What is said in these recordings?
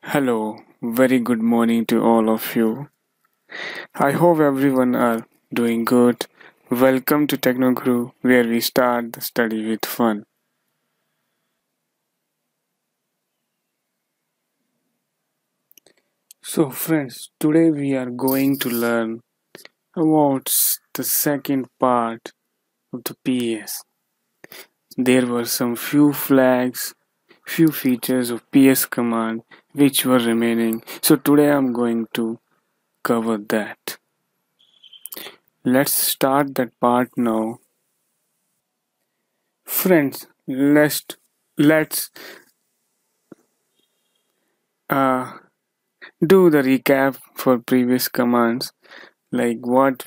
Hello, very good morning to all of you. I hope everyone are doing good. Welcome to Technoguru, where we start the study with fun. So friends, today we are going to learn about the second part of the PS. There were some few flags, few features of PS command which were remaining. So today I'm going to cover that. Let's start that part now. Friends, let's uh, do the recap for previous commands, like what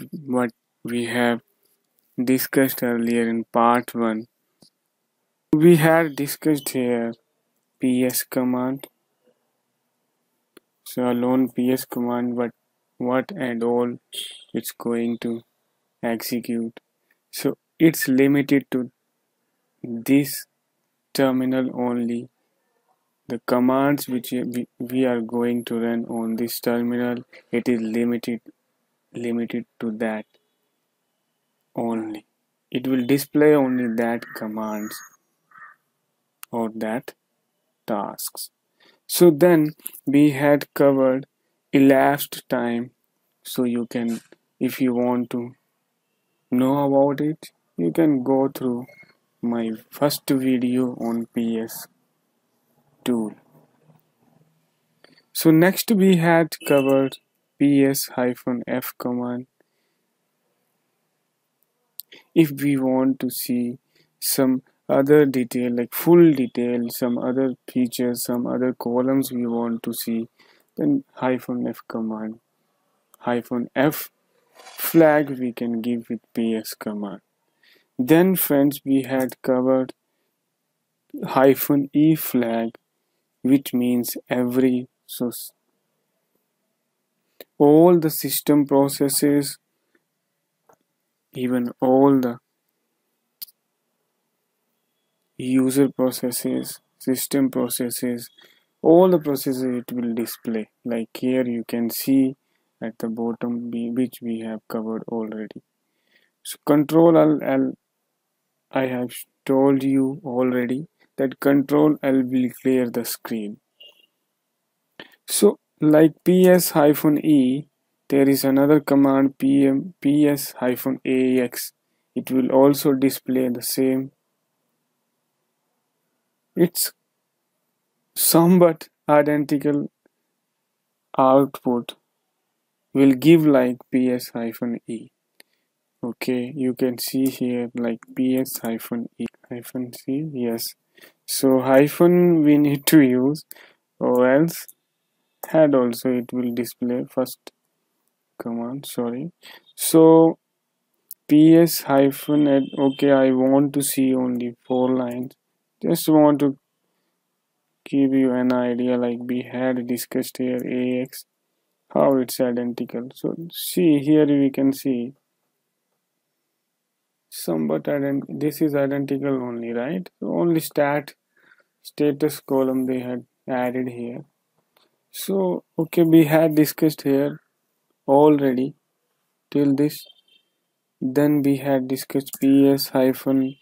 we have discussed earlier in part 1. We had discussed here ps command, so alone ps command, but what and all it's going to execute. So it's limited to this terminal only. The commands which we are going to run on this terminal, it is limited to that only. It will display only that commands or that tasks. So then we had covered elapsed time. So you can, if you want to know about it, you can go through my first video on PS tool. So next we had covered ps-f command. If we want to see some other detail, like full detail, some other features, some other columns we want to see, then -f command, -f flag we can give with ps command. Then friends, we had covered -e flag, which means every, so all the system processes, even all the user processes, system processes, all the processes it will display. Like here you can see at the bottom, which we have covered already. So control L, I have told you already that control L will clear the screen. So like ps-e, there is another command ps-ax. It will also display the same. It's somewhat identical output, will give like ps-e. Okay, you can see here like ps-e-c, yes. So hyphen we need to use, or else had also it will display first command, sorry. So ps hyphen at, okay, I want to see only 4 lines. Just want to give you an idea, like we had discussed here ax, how it's identical. So see here we can see somewhat this is identical only, right? So only status column they had added here. So okay, we had discussed here already till this. Then we had discussed ps hyphen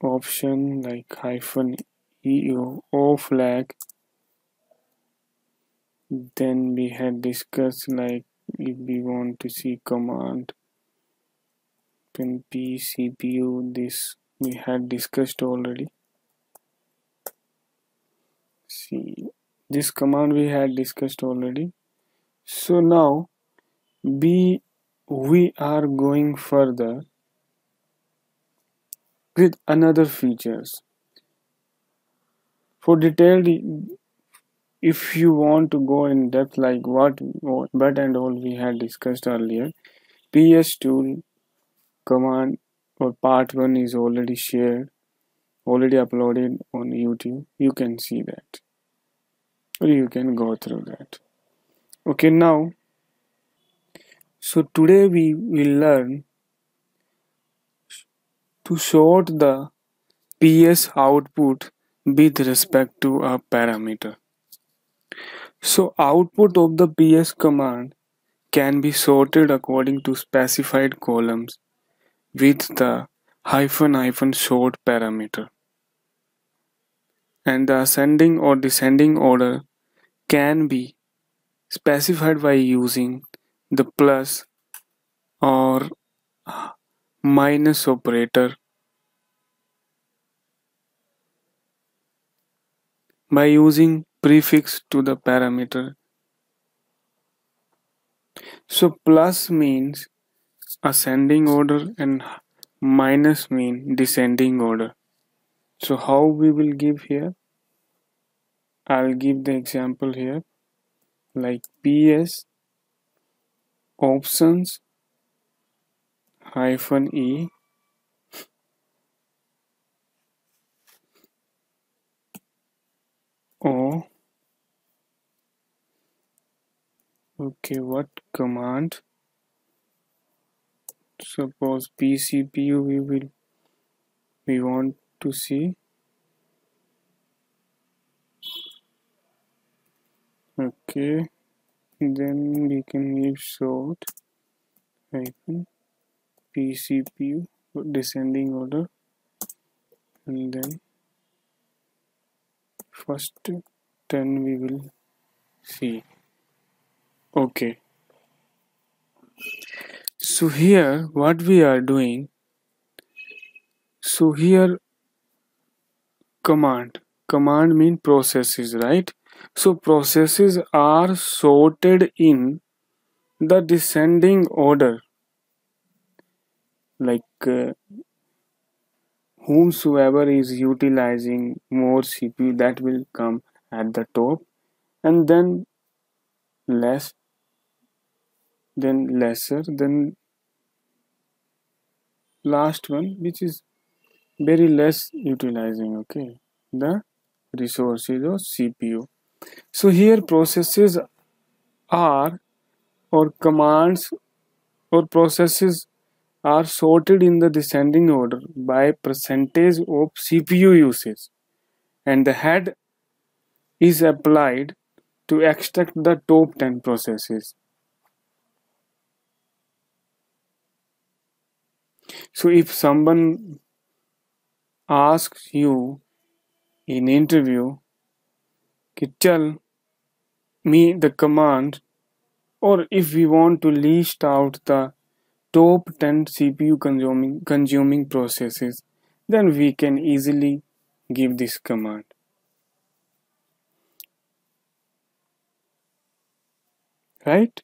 option, like hyphen o flag. Then we had discussed like if we want to see command pin p cpu, this we had discussed already. See, this command we had discussed already. So now we are going further with another features. For detailed, if you want to go in depth, like what and all we had discussed earlier, ps tool command or part 1 is already shared, already uploaded on YouTube. You can see that, or you can go through that. Okay, now, so today we will learn to sort the PS output with respect to a parameter. So output of the PS command can be sorted according to specified columns with the hyphen sort parameter. And the ascending or descending order can be specified by using the plus or minus operator, by using prefix to the parameter. So plus means ascending order and minus mean descending order. So how we will give here? I'll give the example here, like PS options hyphen E O. Okay, what command? Suppose PCPU we want to see. Okay, then we can give sort hyphen PCPU descending order, and then first 10 we will see. Okay, so here what we are doing, so here command mean processes, right? So processes are sorted in the descending order, like whomsoever is utilizing more CPU, that will come at the top, and then less, then lesser, then last one which is very less utilizing, okay, the resources of CPU. So here processes are, or commands or processes are sorted in the descending order by percentage of CPU usage, and the head is applied to extract the top 10 processes. So if someone asks you in interview, tell me the command, or if we want to list out the top 10 CPU consuming processes, then we can easily give this command, right?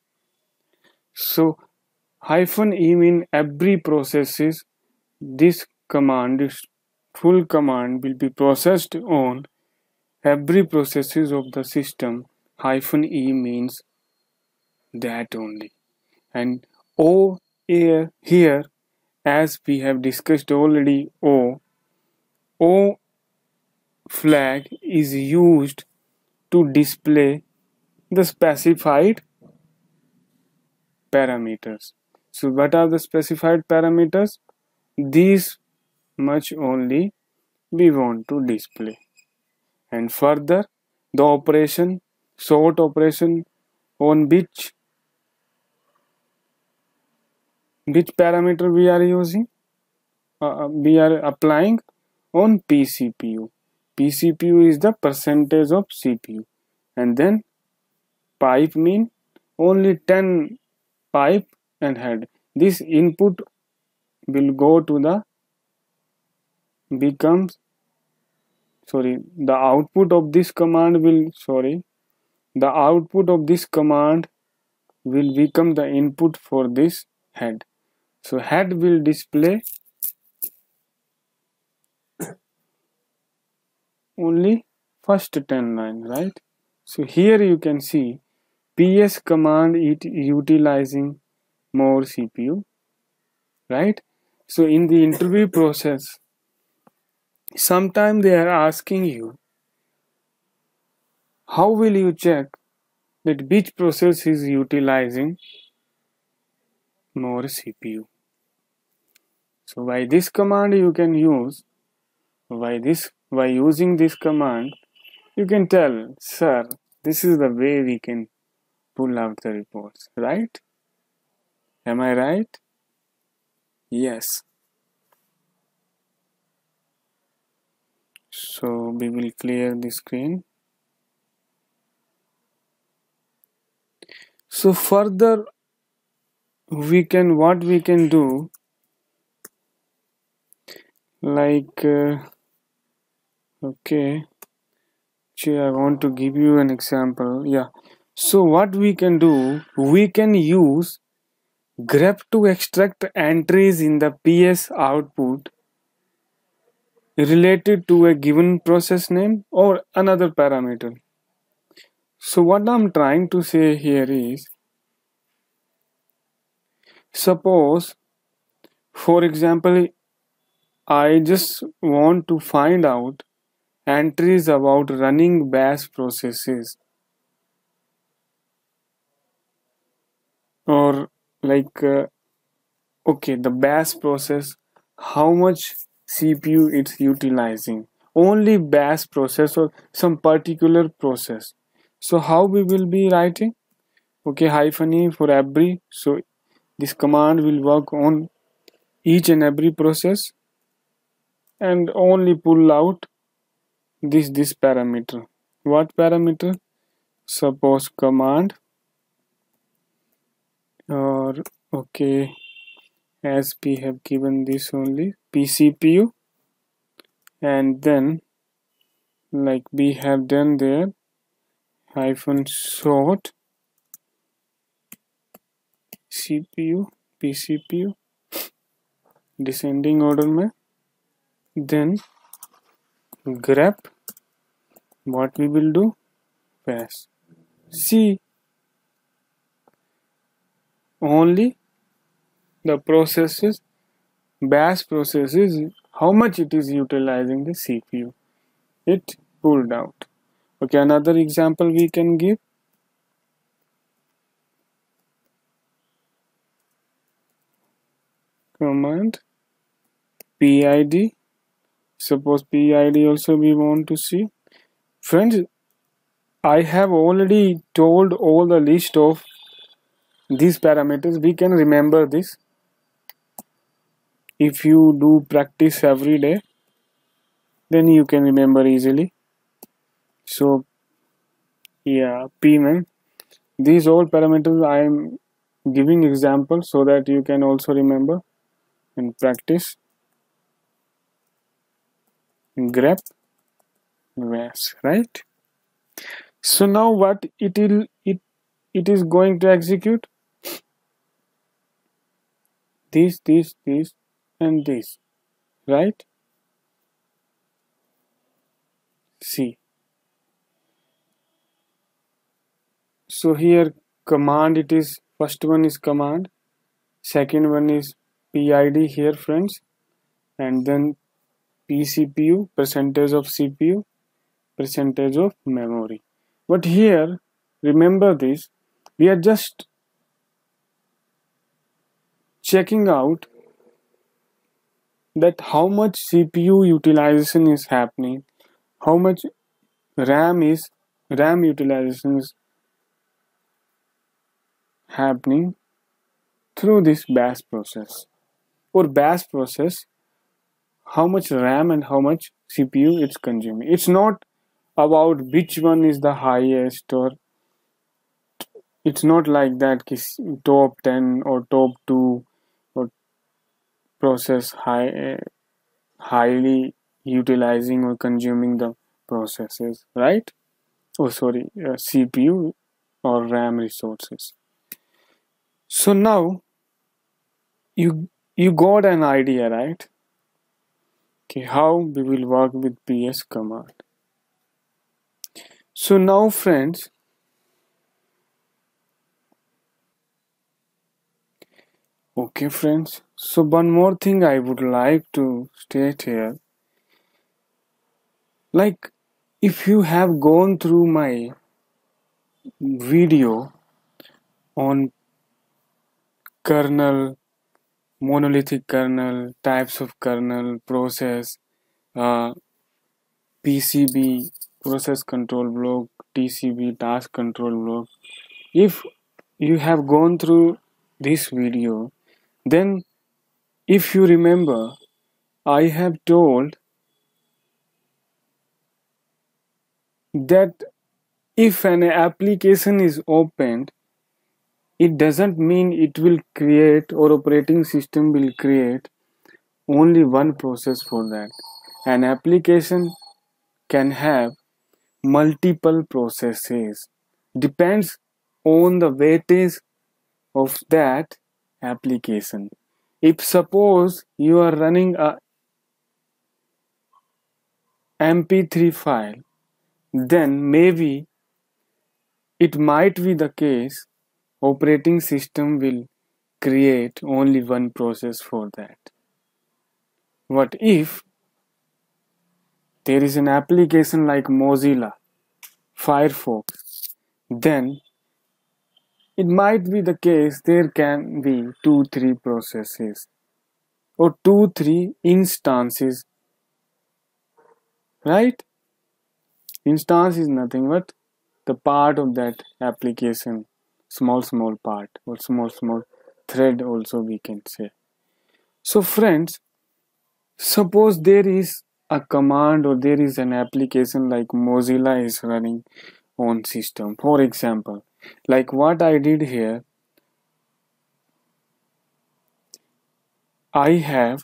So hyphen e mean every processes. This command, this full command will be processed on every processes of the system. Hyphen e means that only. And O here, as we have discussed already, O flag is used to display the specified parameters. So what are the specified parameters? These much only we want to display. And further, the operation, sort operation, on which parameter we are using, we are applying on PCPU. PCPU is the percentage of CPU, and then pipe mean only 10 pipe and head. This input will go to the becomes the output of this command will the output of this command will become the input for this head. So head will display only first 10 line, right? So here you can see PS command utilizing more CPU, right? So in the interview process, sometimes they are asking you, how will you check that which process is utilizing more CPU? So by this command you can use By using this command, you can tell, sir, this is the way we can pull out the reports, right? Am I right? Yes. So we will clear the screen. So further, what we can do, like, okay, I want to give you an example. Yeah. So what we can do, we can use grep to extract entries in the PS output related to a given process name or another parameter. So what I'm trying to say here is, suppose, for example, I just want to find out entries about running bash processes, or like, okay, the bash process, how much CPU it's utilizing, only bash process or some particular process. So how we will be writing? Okay, hyphen e for every. So this command will work on each and every process and only pull out this parameter. What parameter? Suppose command, or okay, as we have given this only pcpu, and then like we have done there, hyphen sort cpu pcpu descending order में, then grep, what we will do, pass see only the processes, bash processes, how much it is utilizing the CPU, it pulled out. Okay, another example we can give, command PID. Suppose PID also we want to see. Friends, I have already told all the list of these parameters. We can remember this. If you do practice every day, then you can remember easily. So yeah, Pman. These all parameters I am giving examples so that you can also remember and practice. Grep was, right? So now what it is going to execute? This, and this, right? See. So here command, it is first one is command, second one is PID here, friends, and then PCPU, percentage of CPU, percentage of memory. But here, remember this, we are just checking out that how much CPU utilization is happening, how much RAM utilization is happening through this bash process, or bash process, how much RAM and how much CPU it's consuming. It's not about which one is the highest, or it's not like that top 10 or top 2 or process highly utilizing or consuming the processes, right? Oh sorry, CPU or RAM resources. So now you got an idea, right? Okay, how we will work with ps command. So now friends, okay friends, so one more thing I would like to state here, like if you have gone through my video on kernel, monolithic kernel, types of kernel, process, uh, PCB, process control block, TCB, task control block. If you have gone through this video, then if you remember, I have told that if an application is opened, it doesn't mean it will create or operating system will create only one process for that. An application can have multiple processes. Depends on the weightage of that application. If suppose you are running a MP3 file, then maybe it might be the case operating system will create only one process for that. What if there is an application like Mozilla, Firefox, then it might be the case there can be 2-3 processes or 2-3 instances, right? Instance is nothing but the part of that application, small part or small thread also we can say. So friends, suppose there is a command or there is an application like Mozilla is running on system. For example, like what I did here, I have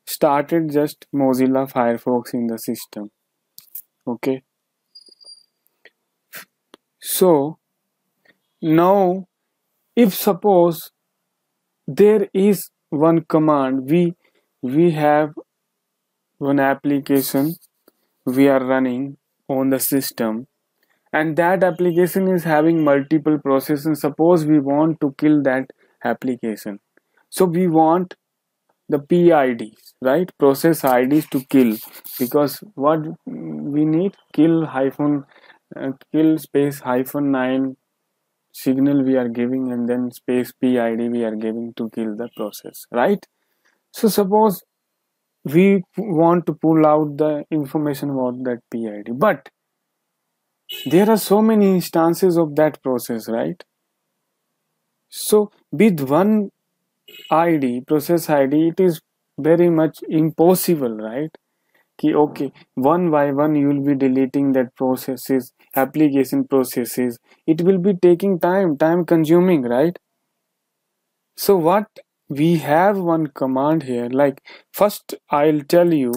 started just Mozilla Firefox in the system. Okay. So now if suppose there is one command, we have one application we are running on the system, and that application is having multiple processes. Suppose we want to kill that application, so we want the PIDs, right? Process IDs to kill, because what we need, kill space -9 signal we are giving, and then space PID we are giving to kill the process, right? So suppose we want to pull out the information about that PID, but there are so many instances of that process, right? So with one ID, process ID, it is very much impossible, right? Okay, one by one you will be deleting that processes, application processes. It will be taking time consuming, right? So what we have one command here, like first I'll tell you,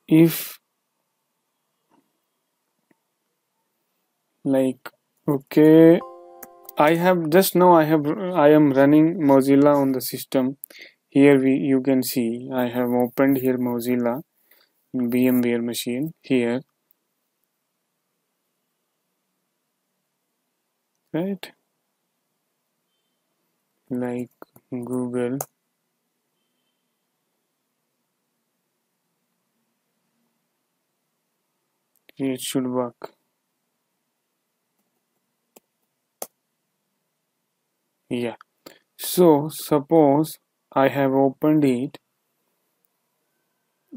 if like, okay, I am running Mozilla on the system. Here you can see I have opened here Mozilla VMware machine here, right? Like Google, it should work. Yeah. So suppose I have opened it.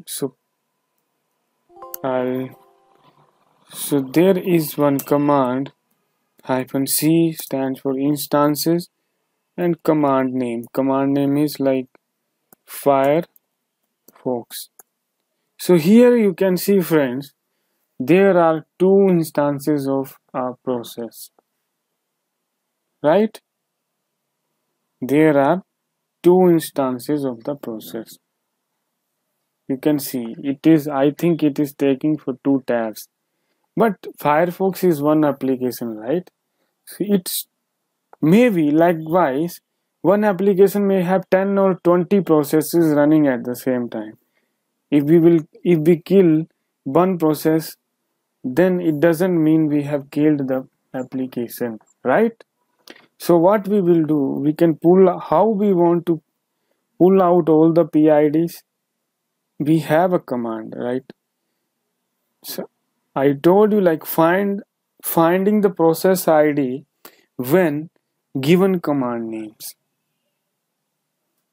So there is one command, -c stands for instances, and command name. Command name is like Firefox. So here you can see, friends, there are two instances of a process, right? There are two instances of the process. You can see I think it is taking for 2 tabs, but Firefox is one application, right? So it's maybe likewise one application may have 10 or 20 processes running at the same time. If we kill one process, then it doesn't mean we have killed the application, right? So what we will do, we can how we want to pull out all the PIDs. We have a command, right? So I told you, like, finding the process ID when given command names.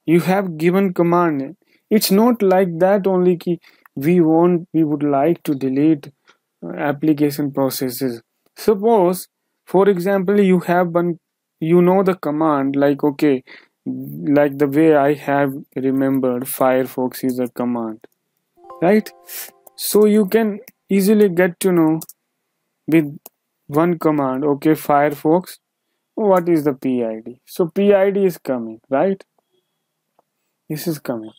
You have given command name. It's not like that only ki we would like to delete application processes. Suppose, for example, you have one, you know the command, like okay, like the way I have remembered Firefox is a command, right? So you can easily get to know with one command, okay, Firefox, what is the PID? So PID is coming, right? This is coming.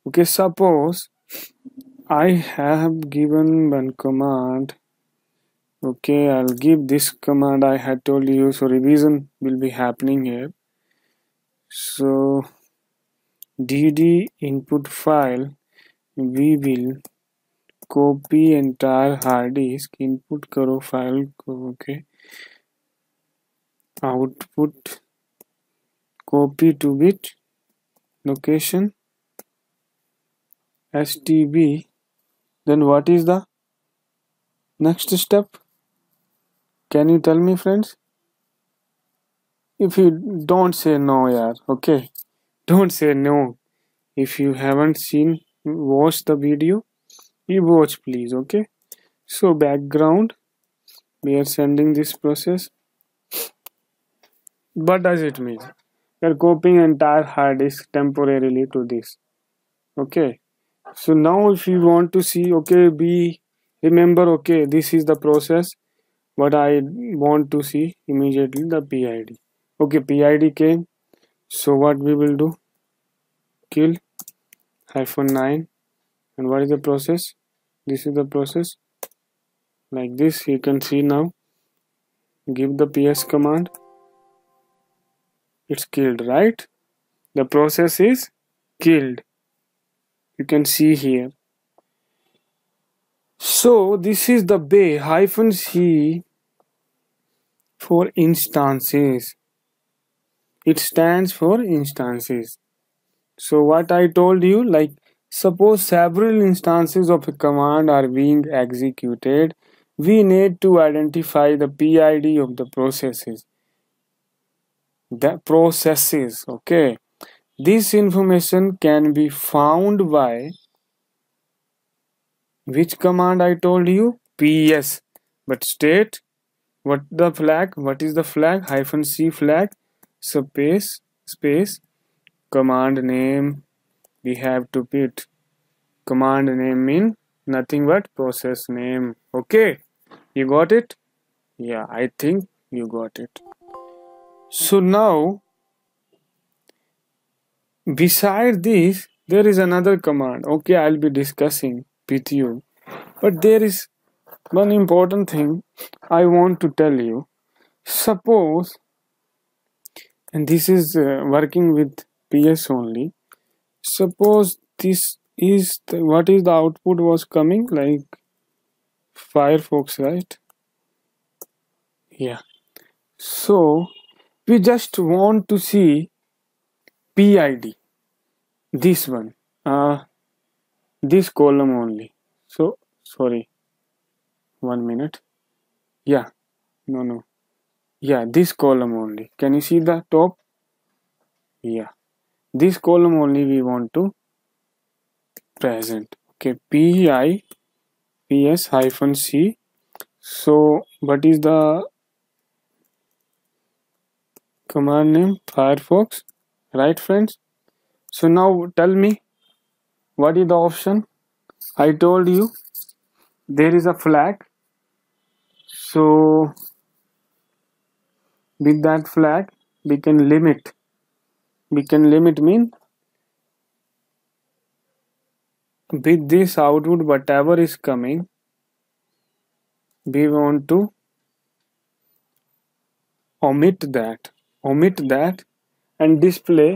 Okay, suppose I have given one command. Okay, I'll give this command I had told you, so revision will be happening here. So dd input file, we will copy entire hard disk, input karo file ko, okay, output copy to bit location stb. Then what is the next step? Can you tell me, friends? If you don't say no, yeah, okay, don't say no. If you haven't seen, watch the video, you watch please, okay? So background, we are sending this process. What does it mean? We are copying entire hard disk temporarily to this, okay? So now if you want to see, okay, remember, okay, this is the process. What I want to see immediately, the PID. Okay, PID came. So what we will do? Kill -9. And what is the process? This is the process. Like this, you can see now. Give the PS command. It's killed, right? The process is killed. You can see here. So this is the bay -c for instances. It stands for instances. So what I told you, like suppose several instances of a command are being executed, we need to identify the PID of the processes. Okay. This information can be found by which command I told you? PS. But state what the flag? What is the flag? -c flag space command name. We have to put command name mean nothing but process name. Okay, you got it? Yeah, I think you got it. So now beside this there is another command. Okay, I'll be discussing with you, but there is one important thing I want to tell you. Suppose, and this is working with PS only. Suppose this is what is the output was coming, like Firefox, right? Yeah. So we just want to see PID, this one, this column only. So sorry, 1 minute. Yeah, no. Yeah, this column only. Can you see the top? Yeah, this column only we want to present. Okay, PS-C. So what is the command name? Firefox, right, friends? So now tell me, what is the option? I told you there is a flag. So with that flag we can limit. We can limit mean with this output whatever is coming, we want to omit that and display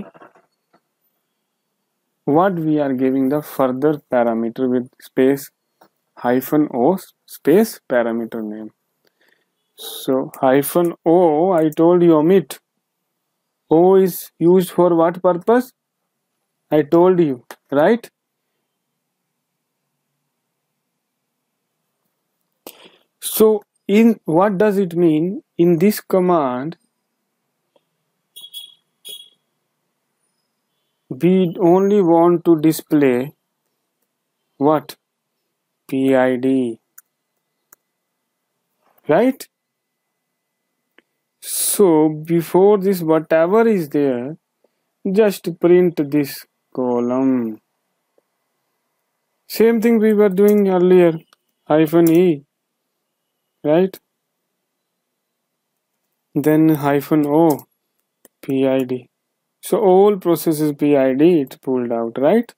what we are giving the further parameter with space -o space parameter name. So -o, I told you omit. O is used for what purpose? I told you, right? So in what does it mean? In this command, we only want to display what? PID, right? So before this, whatever is there, just print this column. Same thing we were doing earlier, -e, right? Then -o, PID. So all processes PID, it's pulled out, right?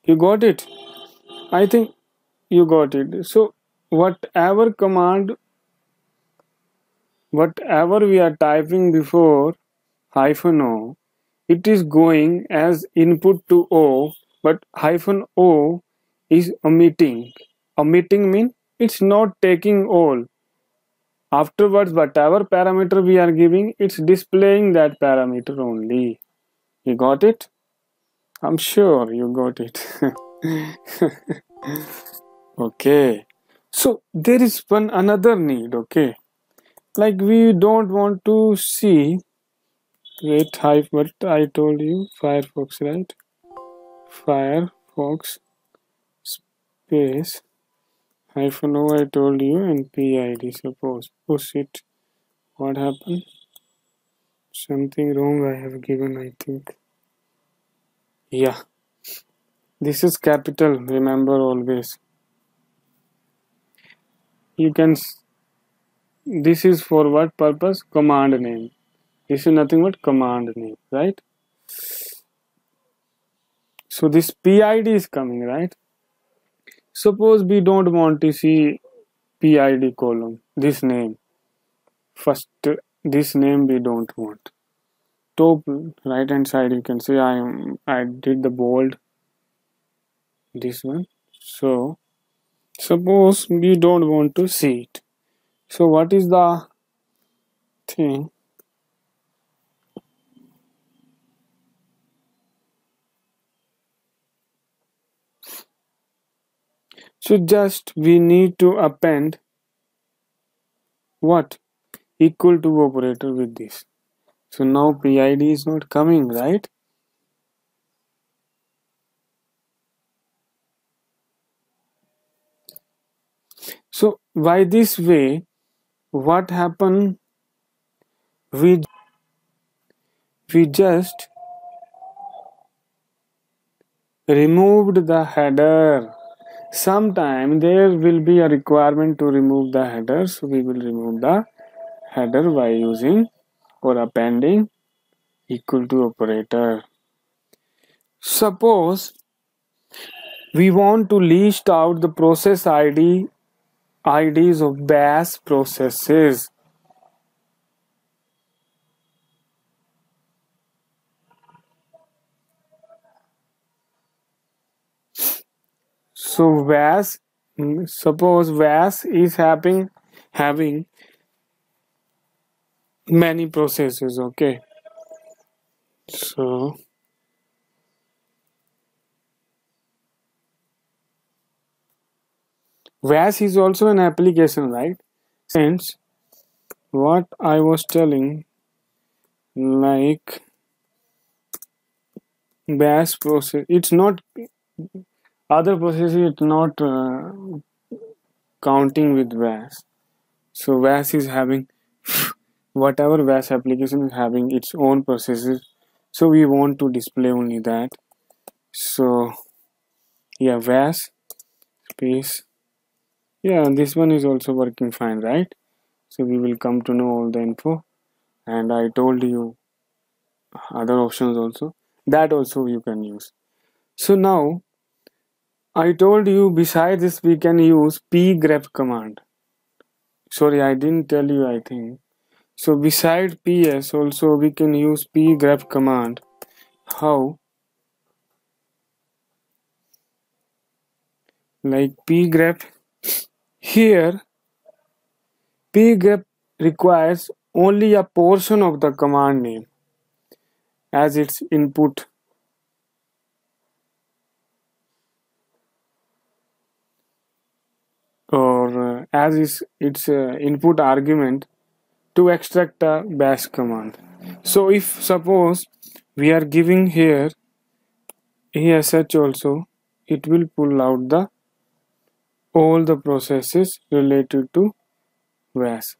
You got it? I think you got it. So whatever command, whatever we are typing before -o, it is going as input to O, but -o is omitting. Omitting means it's not taking all. Afterwards, whatever parameter we are giving, it's displaying that parameter only. You got it? I'm sure you got it. Okay. So there is one another need, okay? Like we don't want to see, wait, what I told you, Firefox, right? Firefox space -o I told you and PID, suppose push it. What happened? Something wrong I have given, I think. Yeah, this is capital, remember always. You can, this is for what purpose? Command name. This is nothing but command name, right? So this PID is coming, right? Suppose we don't want to see PID column, this name. First, this name we don't want. Top right hand side you can see I did the bold, this one. So suppose we don't want to see it. So what is the thing? So just we need to append what? Equal to operator with this. So now PID is not coming, right? So by this way, what happened? We just removed the header. Sometime there will be a requirement to remove the header, so we will remove the header by using or appending equal to operator. Suppose we want to list out the process IDs of bash processes. So bash, suppose bash is having many processes, okay? So bash is also an application, right? Since what I was telling, like bash process, it's not other processes, it's not counting with bash. So bash is having whatever bash application is having its own processes, so we want to display only that. So yeah, bash space, yeah, this one is also working fine, right? So we will come to know all the info, and I told you other options also, that also you can use. So now I told you beside this we can use pgrep command. Sorry, I didn't tell you, I think. So beside ps also we can use pgrep command. How? Like pgrep, here pgrep requires only a portion of the command name as its input, or as its input argument to extract a bash command. So if suppose we are giving here ESH also, it will pull out the all the processes related to VAS.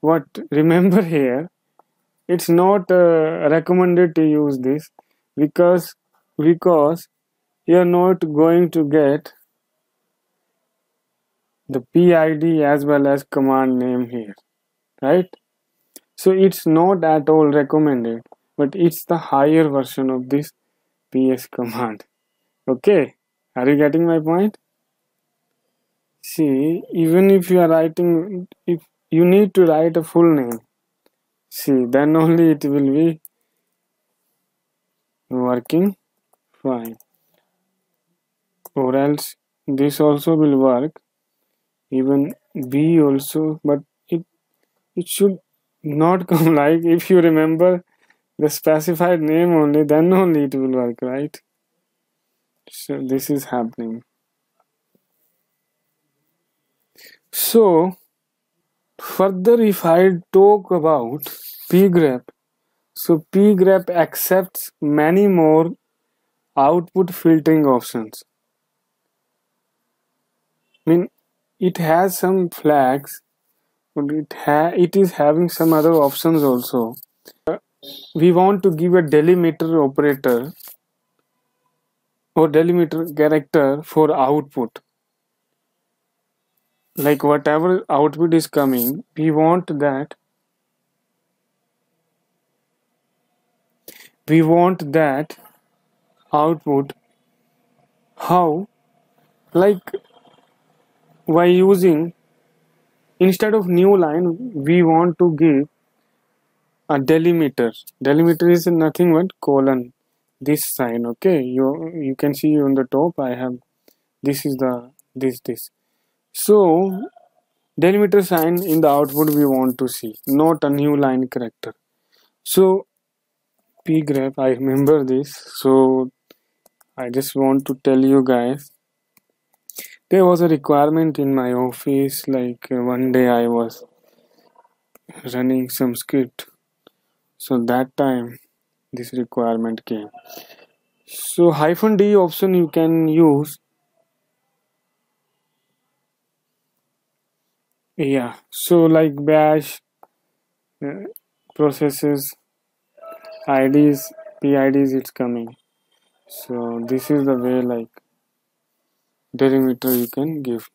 What remember here, it's not recommended to use this because you're not going to get the PID as well as command name here, right? So it's not at all recommended, but it's the higher version of this PS command. Okay, are you getting my point? See, even if you are writing, if you need to write a full name, see, then only it will be working fine. Or else this also will work, even B also, but it should not come like if you remember the specified name only, then only it will work, right? So this is happening. So further, if I talk about pgrep, so pgrep accepts many more output filtering options. I mean, it has some flags, but it is having some other options also. We want to give a delimiter operator or delimiter character for output. Like whatever output is coming, we want that output how, like by using, instead of new line we want to give a delimiter is nothing but colon, this sign. Okay, you can see on the top I have, this is the this. So delimiter sign in the output we want to see, not a new line character. So pgrep, I remember this, so I just want to tell you guys, there was a requirement in my office, like one day I was running some script, so that time this requirement came. So -d option you can use. Yeah, so like bash uh, processes IDs, PIDs, it's coming. So this is the way like delimiter you can give.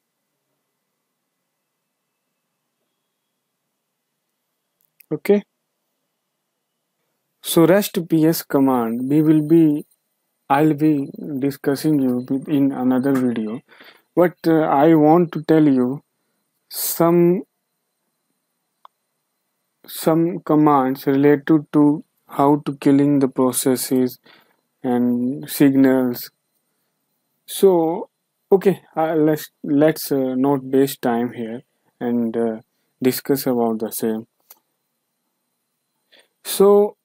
Okay. So rest ps command I'll be discussing you in another video, but I want to tell you some commands related to how to killing the processes and signals. So okay, let's not waste time here and discuss about the same. So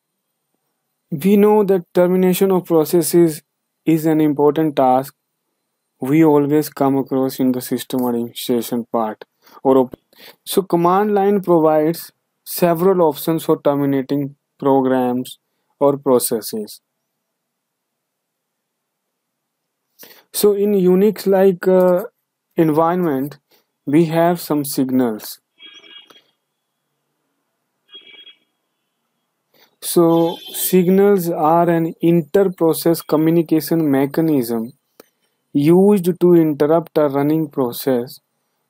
we know that termination of processes is an important task we always come across in the system administration part. So command line provides several options for terminating programs or processes. So in Unix like environment, we have some signals. So signals are an inter-process communication mechanism used to interrupt a running process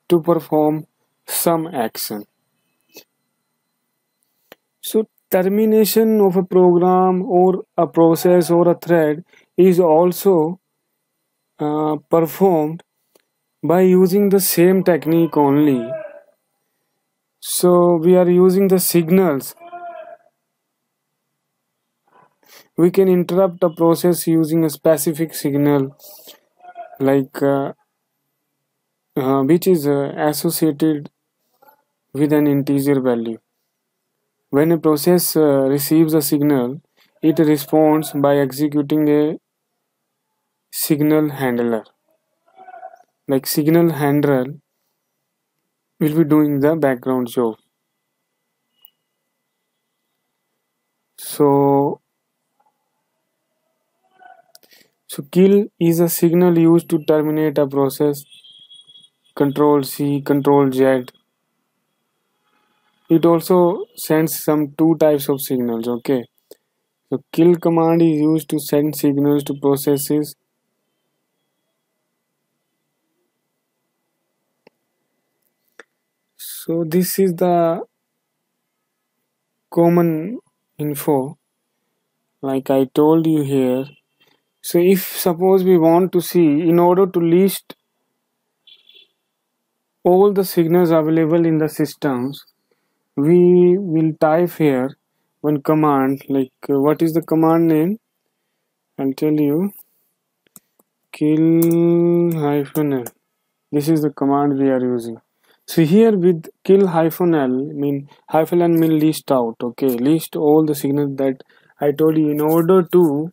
to perform some action. So termination of a program or a process or a thread is also performed by using the same technique only. So we are using the signals. We can interrupt a process using a specific signal, like which is associated with an integer value. When a process receives a signal, it responds by executing a signal handler. Like signal handler will be doing the background job. So kill is a signal used to terminate a process. Control C, Control Z. It also sends some two types of signals. Okay. So kill command is used to send signals to processes. So this is the common info like I told you here. So if suppose we want to see, in order to list all the signals available in the systems, we will type here one command like what is the command name? I'll tell you, kill hyphen l. This is the command we are using. So here with kill hyphen l mean list out. Okay, list all the signals that I told you. In order to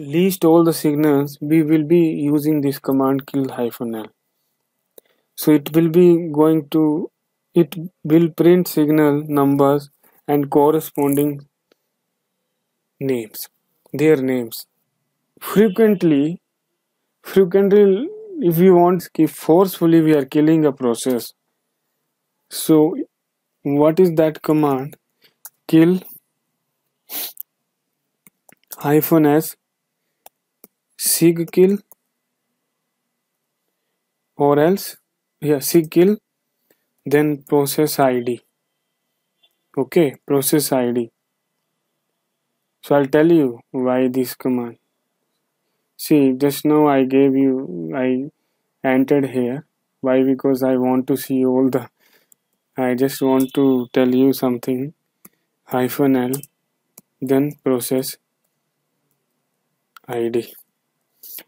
list all the signals, we will be using this command kill hyphen l. So it will be going to, it will print signal numbers and corresponding names, their names. Frequently, if we want, if forcefully we are killing a process. So what is that command? Kill hyphen s sig kill, or else sig kill, then process id. Okay, process id. So I'll tell you why this command. See, just now I entered here. Why? Because I want to see all the, I just want to tell you something. Hyphen l, then process id.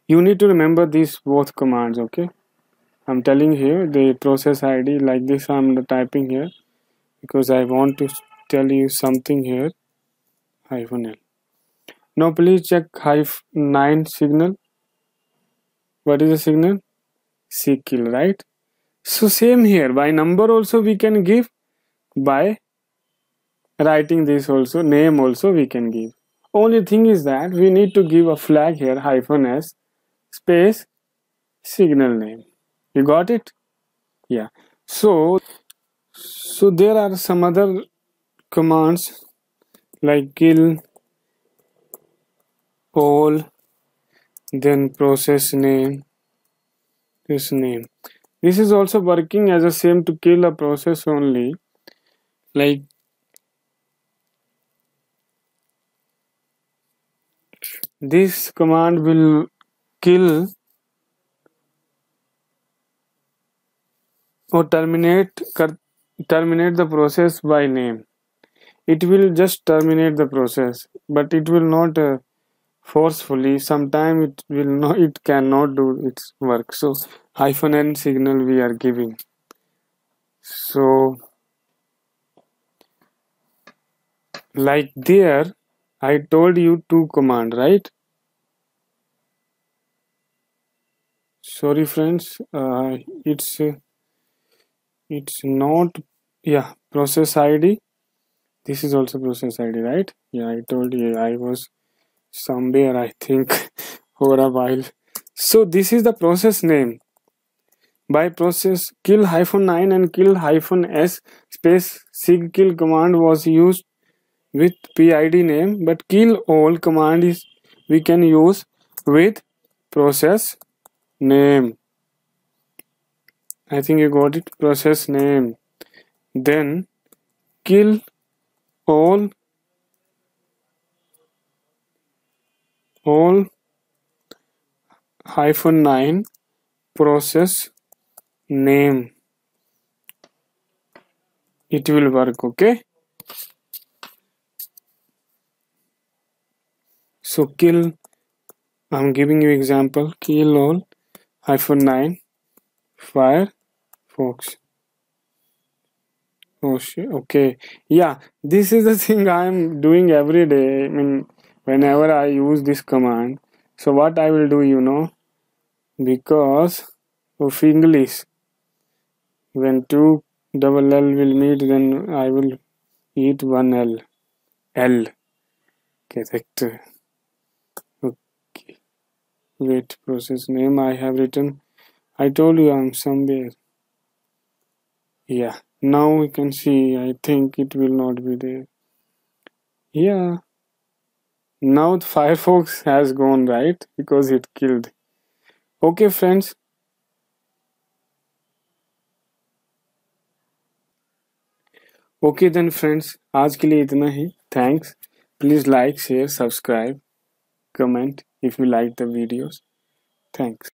You need to remember these both commands, okay? I'm telling here the process id like this. I'm typing here because I want to tell you something here. Hyphen l. Now please check hyphen 9 signal. What is the signal? Seek kill, right? So same here. By number also we can give. By writing this also, name also we can give. Only thing is that we need to give a flag here, hyphen s space signal name. You got it? Yeah. So there are some other commands like kill all, then process name, this name. This is also working as a same to kill a process only. Like this command will kill or terminate the process by name. It will just terminate the process, but it will not forcefully. Sometimes it will not, it cannot do its work. So hyphen n signal we are giving. So like there, I told you two command, right? Sorry friends, it's not, yeah, process id. This is also process id, right? Yeah, I told you I was somewhere, I think, for a while. So this is the process name. By process kill hyphen 9 and kill hyphen s space sig kill command was used with PID name, but kill all command is we can use with process name. I think you got it, process name. Then kill all hyphen 9 process name. It will work, okay? So kill, I'm giving you example, kill all hyphen 9 Firefox. Oh shit, okay. Yeah, this is the thing I'm doing every day. I mean, whenever I use this command. So what I will do, because of English, when two double L will meet, then I will eat one L. L. Correct. Wait, process name I have written. I told you I'm somewhere. Yeah, now we can see. I think it will not be there. Yeah, now the Firefox has gone right because it killed. Okay, friends. Okay then, friends. आज के लिए इतना ही. Thanks. Please like, share, subscribe, comment if you like the videos. Thanks.